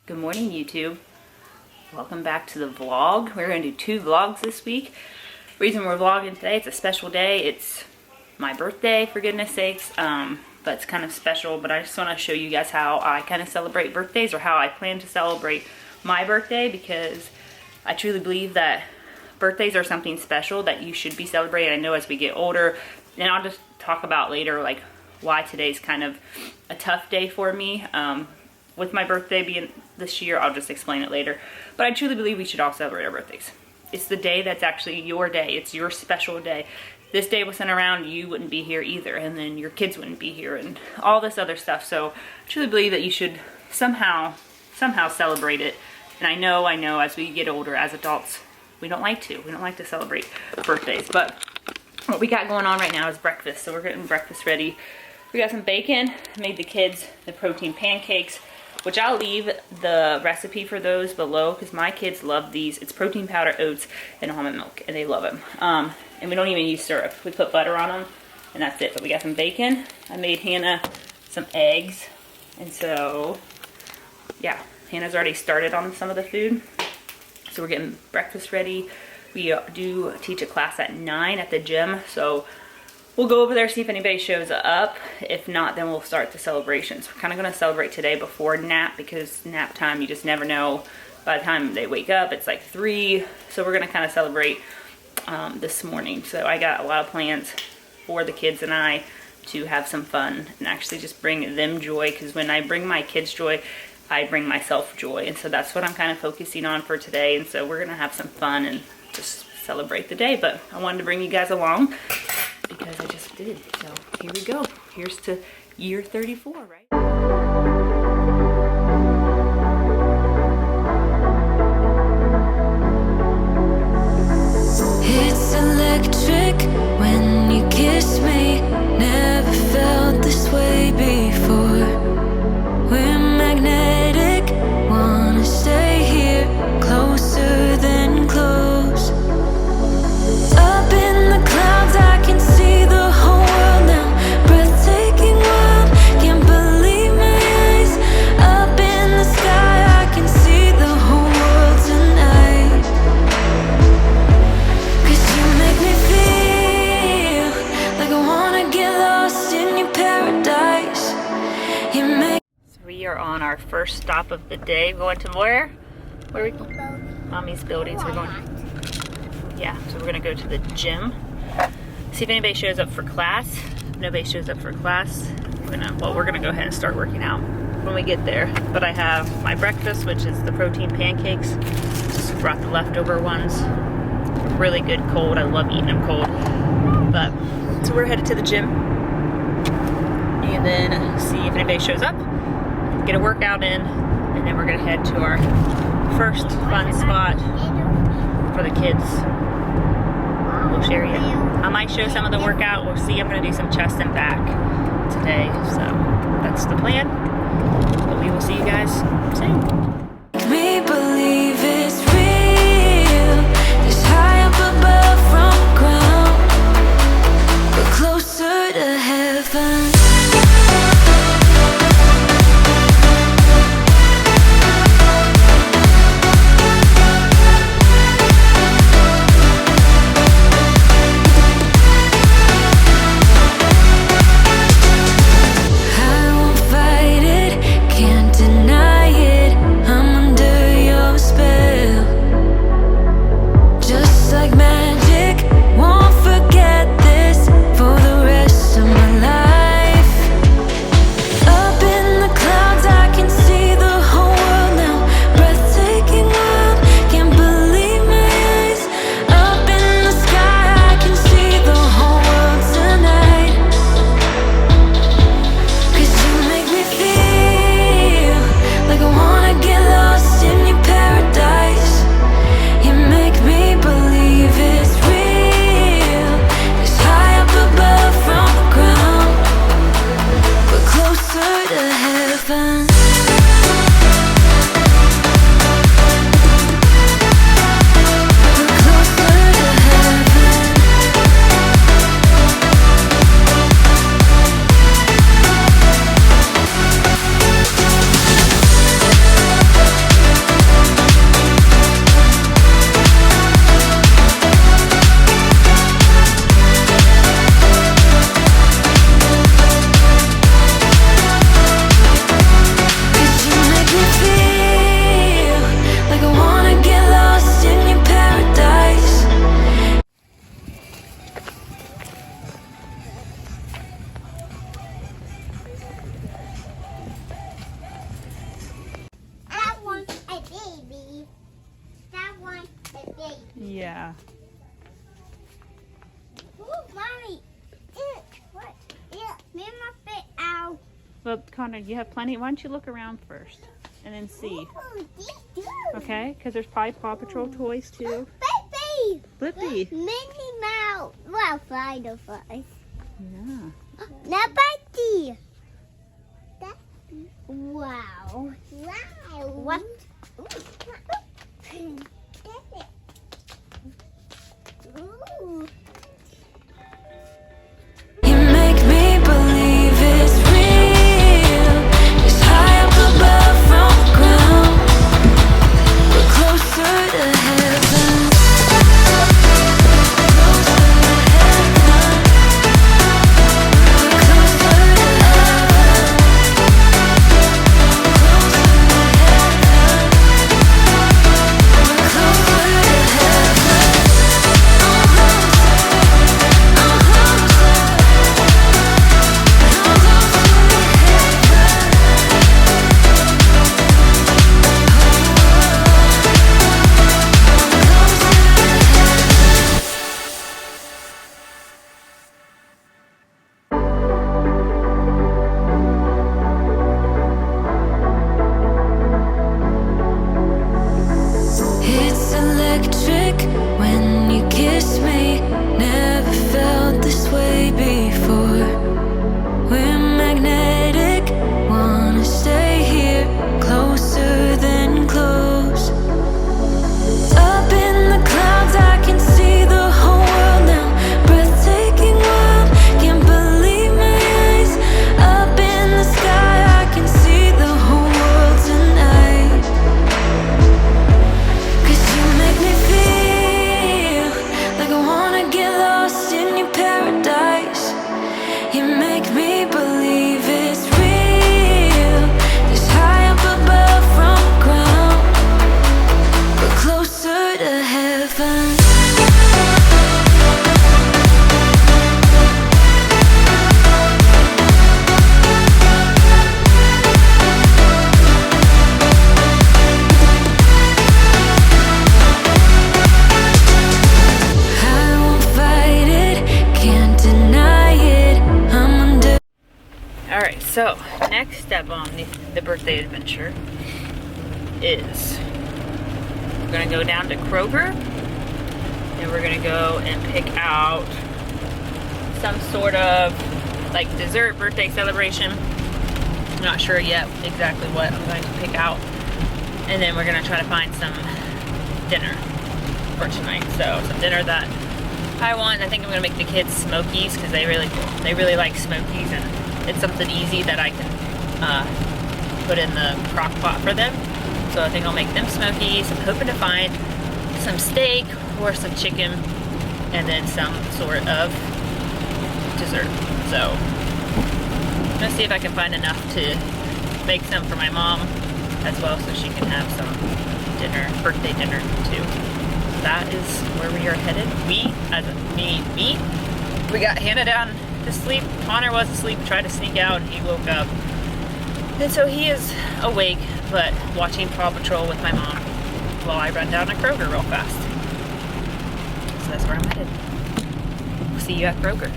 Good morning, YouTube. Welcome back to the vlog. We're going to do 2 vlogs this week. Reason we're vlogging today, it's a special day. It's my birthday, for goodness sakes. But it's kind of special, but I just want to show you guys how I kind of celebrate birthdays, or how I plan to celebrate my birthday, because I truly believe that birthdays are something special that you should be celebrating. I know as we get older, and I'll just talk about later like why today's kind of a tough day for me. With my birthday being this year, I'll just explain it later. But I truly believe we should all celebrate our birthdays. It's the day that's actually your day. It's your special day. This day wasn't around, you wouldn't be here either, and then your kids wouldn't be here, and all this other stuff. So I truly believe that you should somehow celebrate it. And I know as we get older, as adults, we don't like to. We don't like to celebrate birthdays. But what we got going on right now is breakfast. So we're getting breakfast ready. We got some bacon. I made the kids the protein pancakes, which I'll leave the recipe for those below because my kids love these. It's protein powder, oats, and almond milk, and they love them. And we don't even use syrup. We put butter on them, and that's it. But we got some bacon. I made Hannah some eggs, and so, yeah, Hannah's already started on some of the food. So we're getting breakfast ready. We do teach a class at 9 at the gym, so we'll go over there, see if anybody shows up. If not, then we'll start the celebrations. We're kind of going to celebrate today before nap, because nap time, you just never know. By the time they wake up, it's like 3. So we're going to kind of celebrate this morning. So I got a lot of plans for the kids and I to have some fun and actually just bring them joy, because when I bring my kids joy, I bring myself joy. And so that's what I'm kind of focusing on for today. And so we're going to have some fun and just celebrate the day. But I wanted to bring you guys along because I just did. So here we go. Here's to year 34, right? It's electric when you kiss me. Never felt this way before. We're magnetic, wanna stay here, closer than close. Up in the clouds, I can see the whole world now. Breathtaking world, can't believe my eyes. Up in the sky, I can see the whole world tonight. 'Cause you make me feel like I wanna get lost in your paradise. You make. So we are on our first stop of the day. Going to where? Where are we going? Mommy's building. So we're going. Yeah, so we're gonna go to the gym. See if anybody shows up for class. If nobody shows up for class, we're gonna go ahead and start working out when we get there. But I have my breakfast, which is the protein pancakes. Just brought the leftover ones. Really good cold. I love eating them cold. But so we're headed to the gym, and then see if anybody shows up. Get a workout in, and then we're gonna head to our first fun spot for the kids. We'll share you. I might show some of the workout. We'll see. I'm going to do some chest and back today. So that's the plan. But we will see you guys soon. Me believe it's real. It's high up above from the ground. We're closer to heaven. Yeah. Ooh, Mommy. What? Yeah, me and my feet out. Well, Connor, you have plenty. Why don't you look around first and then see? Ooh, these do. Okay? Because there's probably Paw Patrol toys too. Baby. Blippi. Minnie Mouse. Well, Fido Flies. Yeah. Now, Betty. Wow. Wow. What? Ooh. You make me believe it's real. It's high up above from the ground. We're closer to heaven. It's electric when you kiss me. Never felt this way before. We're magnetic, wanna stay here, closer than close. Up in the clouds, I can see the whole world now. Breathtaking world, can't believe my eyes. Up in the sky, I can see the whole world tonight. 'Cause you make me feel like I wanna get lost in your paradise. You make me believe it's real. It's high up above from the ground. We're closer to heaven. I won't fight it, can't deny it. I'm under. Alright, so next step on the birthday adventure is we're going to go down to Kroger and we're going to go and pick out some sort of like dessert birthday celebration. I'm not sure yet exactly what I'm going to pick out. And then we're going to try to find some dinner for tonight. So some dinner that I want. I think I'm going to make the kids Smokies because they really like Smokies, and it's something easy that I can put in the crock pot for them. So I think I'll make them Smokies. I'm hoping to find some steak or some chicken and then some sort of dessert. So I'm gonna see if I can find enough to make some for my mom as well so she can have some dinner, birthday dinner too. That is where we are headed. We got Hannah down to sleep. Connor was asleep, tried to sneak out, and he woke up. And so he is awake, but watching Paw Patrol with my mom while I run down to Kroger real fast. So that's where I'm headed. We'll see you at Kroger.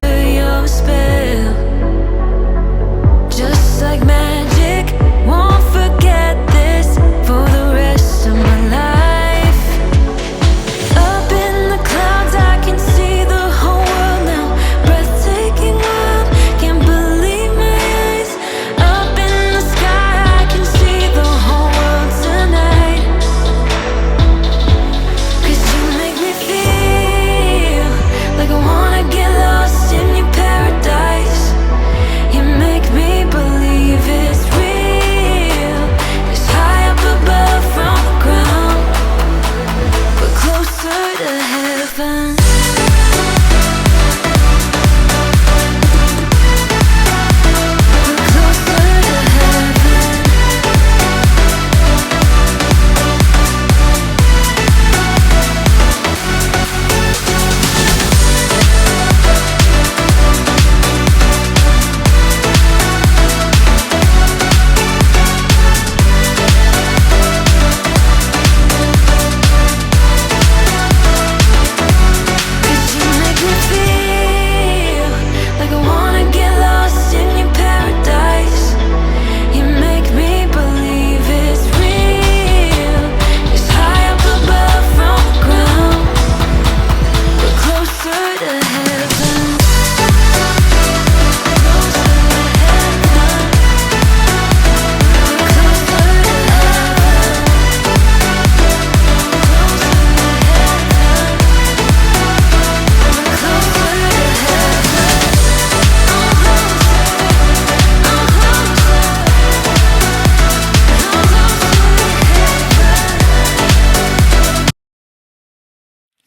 Your spell, just like magic, won't forget this for the rest of my life. Up in the clouds, I can see the whole world now. Breathtaking world, can't believe my eyes. Up in the sky, I can see the whole world tonight. 'Cause you make me feel like I wanna get lost in your paradise. You make me believe it's real.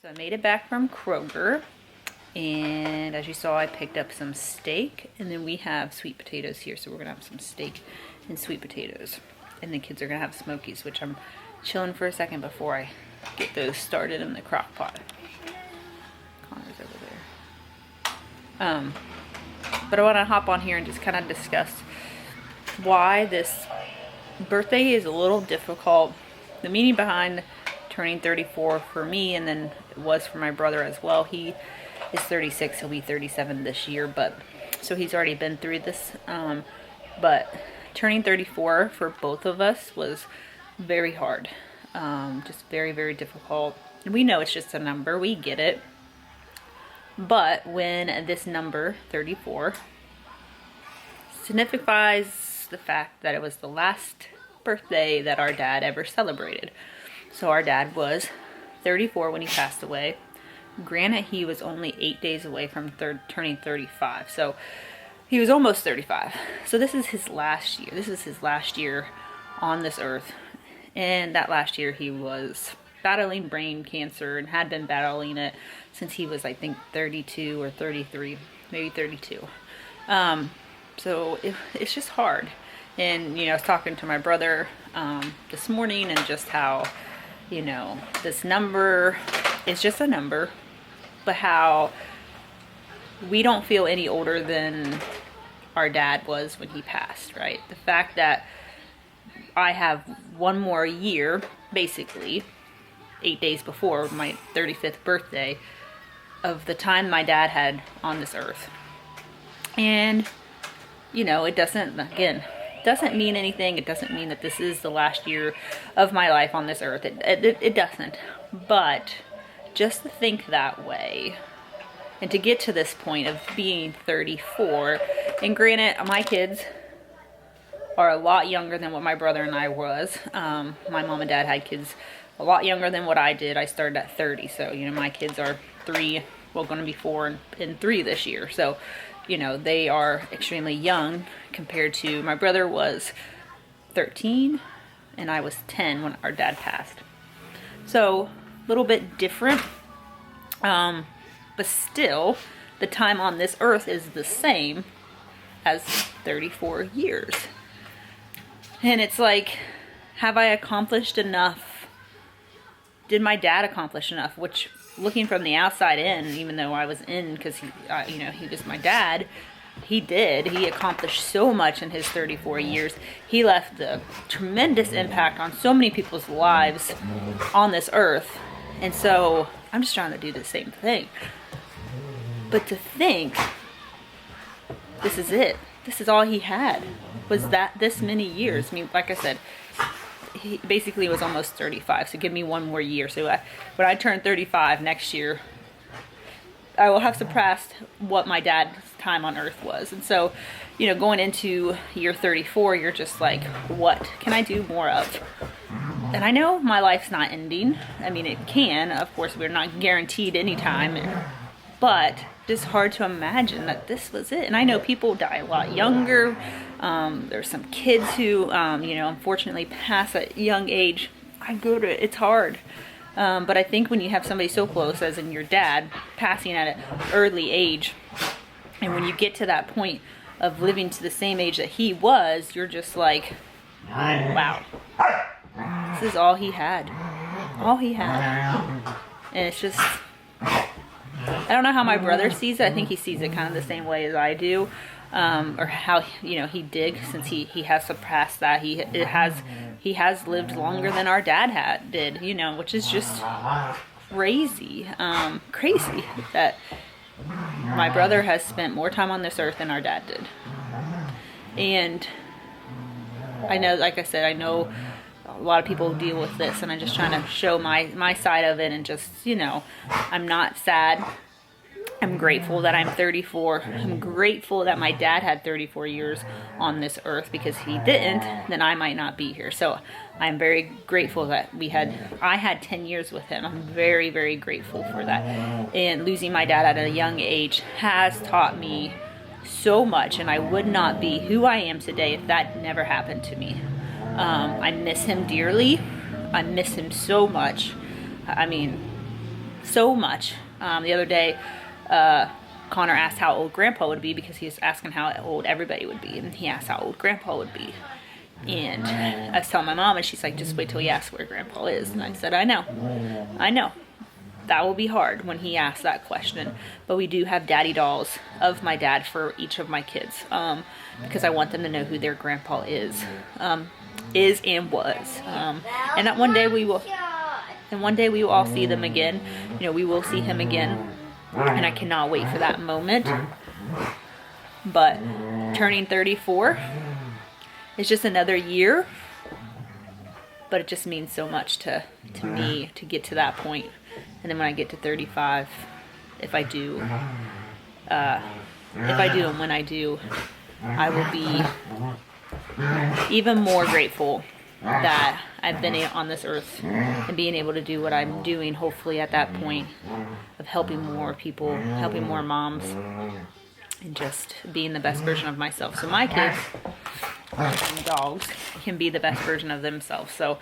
So I made it back from Kroger, and as you saw, I picked up some steak, and then we have sweet potatoes here, so we're gonna have some steak and sweet potatoes. And the kids are gonna have smokies, which I'm chilling for a second before I get those started in the crock pot. Connor's over there. But I wanna hop on here and just kind of discuss why this birthday is a little difficult. The meaning behind turning 34 for me, and then it was for my brother as well. He is 36, he'll be 37 this year, but so he's already been through this. But turning 34 for both of us was very hard. Just very, very difficult. And we know it's just a number, we get it. But when this number, 34, signifies the fact that it was the last birthday that our dad ever celebrated. So our dad was 34 when he passed away. Granted, he was only 8 days away from turning 35. So he was almost 35. So this is his last year. This is his last year on this earth. And that last year he was battling brain cancer and had been battling it since he was, I think, 32 or 33, maybe 32. So it's just hard. And, you know, I was talking to my brother this morning, and just how, you know, this number is just a number, but how we don't feel any older than our dad was when he passed, right? The fact that I have one more year, basically 8 days before my 35th birthday, of the time my dad had on this earth. And, you know, it doesn't mean anything. It doesn't mean that this is the last year of my life on this earth. It doesn't. But just to think that way, and to get to this point of being 34, and granted, my kids are a lot younger than what my brother and I was. My mom and dad had kids a lot younger than what I did. I started at 30, so, you know, my kids are 3, well, going to be 4 and 3 this year. So, you know, they are extremely young compared to my brother was 13 and I was 10 when our dad passed. So a little bit different, but still the time on this earth is the same as 34 years. And it's like, have I accomplished enough? Did my dad accomplish enough? Which, looking from the outside in, even though I was in, because he, you know, he was my dad, he did. He accomplished so much in his 34 years. He left a tremendous impact on so many people's lives on this earth. And so I'm just trying to do the same thing. But to think, this is it. This is all he had, was that this many years. I mean, like I said, he basically was almost 35, so give me one more year. So when I turn 35 next year, I will have surpassed what my dad's time on earth was. And so, you know, going into year 34, you're just like, what can I do more of? And I know my life's not ending. I mean, it can. Of course, we're not guaranteed any time. But it's hard to imagine that this was it. And I know people die a lot younger. There's some kids who, you know, unfortunately pass at a young age. I go to it. It's hard. But I think when you have somebody so close as in your dad passing at an early age, and when you get to that point of living to the same age that he was, you're just like, wow, this is all he had. All he had. And it's just, I don't know how my brother sees it. I think he sees it kind of the same way as I do. Or how, you know, he did, since he has surpassed that. He has lived longer than our dad did, you know, which is just crazy. Crazy that my brother has spent more time on this earth than our dad did. And I know, like I said, I know a lot of people deal with this, and I'm just trying to show my side of it, and just, you know, I'm not sad. I'm grateful that I'm 34. I'm grateful that my dad had 34 years on this earth, because if he didn't, then I might not be here. So I'm very grateful that I had 10 years with him. I'm very, very grateful for that. And losing my dad at a young age has taught me so much, and I would not be who I am today if that never happened to me. I miss him dearly. I miss him so much. I mean, so much. The other day, Connor asked how old Grandpa would be because he was asking how old everybody would be, and he asked how old Grandpa would be. And I was telling my mom, and she's like, just wait till he asks where Grandpa is. And I said, I know. That will be hard when he asks that question. But we do have daddy dolls of my dad for each of my kids, because I want them to know who their grandpa is and was. And that one day we will all see them again. You know, we will see him again. And I cannot wait for that moment. But turning 34 is just another year. But it just means so much to me to get to that point. And then when I get to 35, if I do and when I do, I will be even more grateful that I've been on this earth and being able to do what I'm doing, hopefully at that point of helping more people, helping more moms, and just being the best version of myself. So my kids and dogs can be the best version of themselves. So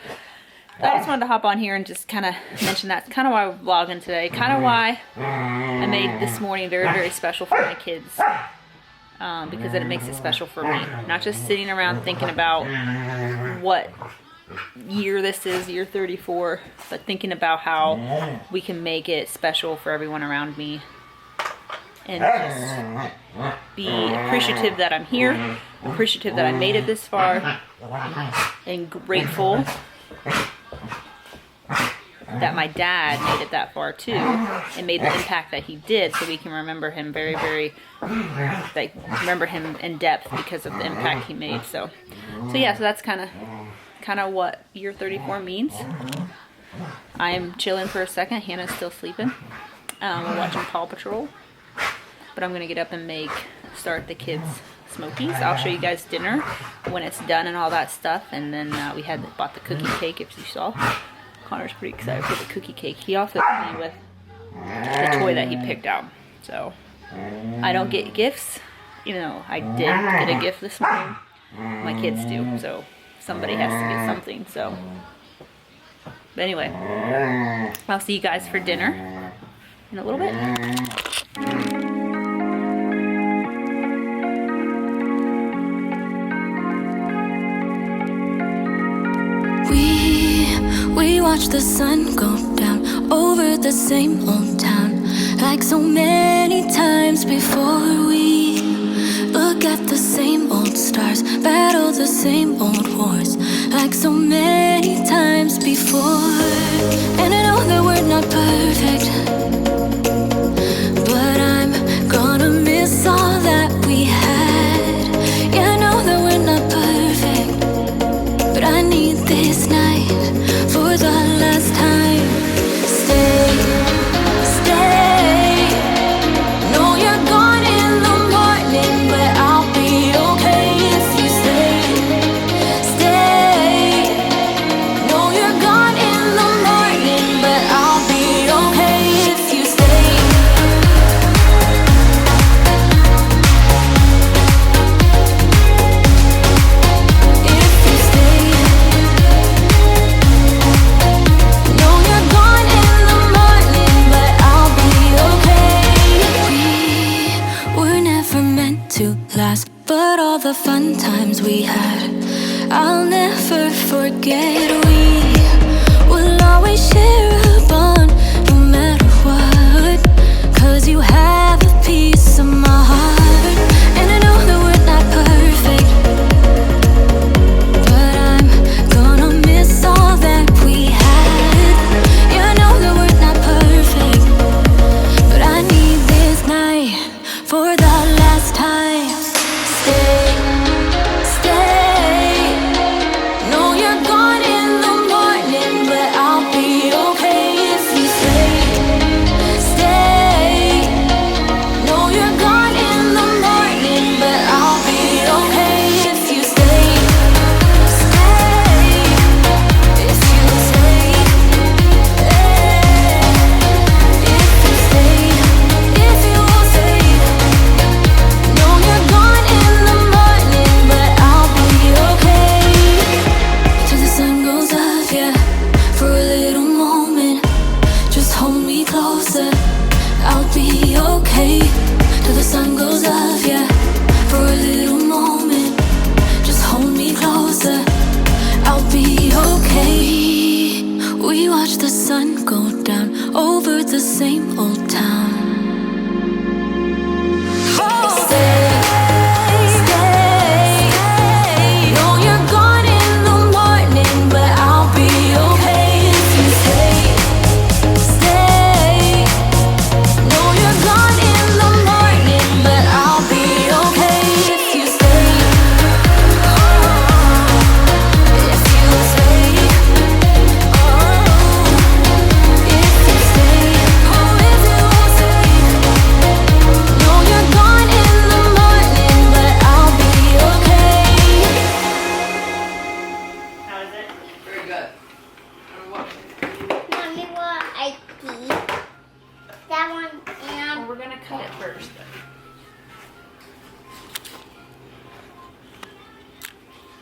I just wanted to hop on here and just kind of mention that's kind of why we're vlogging today, kind of why I made this morning very, very special for my kids. Because it makes it special for me. Not just sitting around thinking about what year this is, year 34, but thinking about how we can make it special for everyone around me. And just be appreciative that I'm here, appreciative that I made it this far, and grateful that my dad made it that far too, and made the impact that he did, so we can remember him very, very, like, remember him in depth because of the impact he made. So yeah, so that's kind of what year 34 means. I'm chilling for a second. Hannah's still sleeping. We're watching Paw Patrol, but I'm gonna get up and start the kids smokies. I'll show you guys dinner when it's done and all that stuff. And then we bought the cookie cake, if you saw. Connor's pretty excited for the cookie cake. He also hit me with the toy that he picked out. So I don't get gifts, even though I did get a gift this morning. My kids do, so somebody has to get something. So, but anyway, I'll see you guys for dinner in a little bit. We watch the sun go down over the same old town, like so many times before. We look at the same old stars, battle the same old wars, like so many times before. And I know that we're not perfect, but I'm gonna miss all that we had. Yeah, I know that we're not perfect, but I need this night for the last time. Stay. Know you're gone in the morning, but I'll be okay if you stay. Know you're gone in the morning, but I'll be okay if you stay. If you stay. Know you're gone in the morning, but I'll be okay. We were never meant to last, but all the fun times we had, I'll never forget. We will always share a bond, no matter what, 'cause you have a piece of my heart. And I know that we're not perfect, but I'm gonna miss all that we had. Yeah, I know that we're not perfect, but I need this night for the last time. Stay. Know you're gone in the sun go down over the same old town. Stay, stay. Know you're gone in the morning, but I'll be okay if you stay, stay. Know you're gone in the morning, but I'll be okay if you stay. If you stay, if you stay, if you stay. Know you're gone in the morning, but I'll be okay. How is it? Very good. Mommy, what I see? That one Well, and we're gonna cut it first.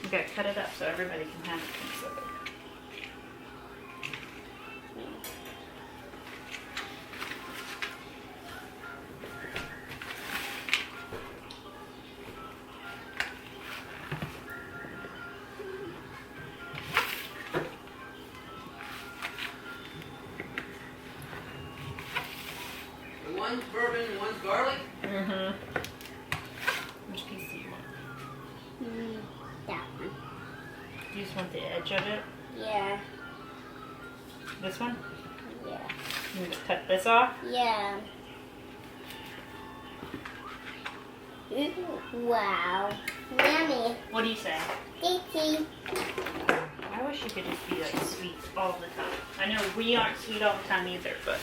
You gotta cut it up so everybody can have a piece of it. One's bourbon and one's garlic. Mm-hmm. Which piece do you want? that one. You just want the edge of it? Yeah, This one? yeah, You just cut this off? yeah. Wow. Yummy. What do you say? Tasty. I wish you could just be like sweet all the time. I know we aren't sweet all the time either, but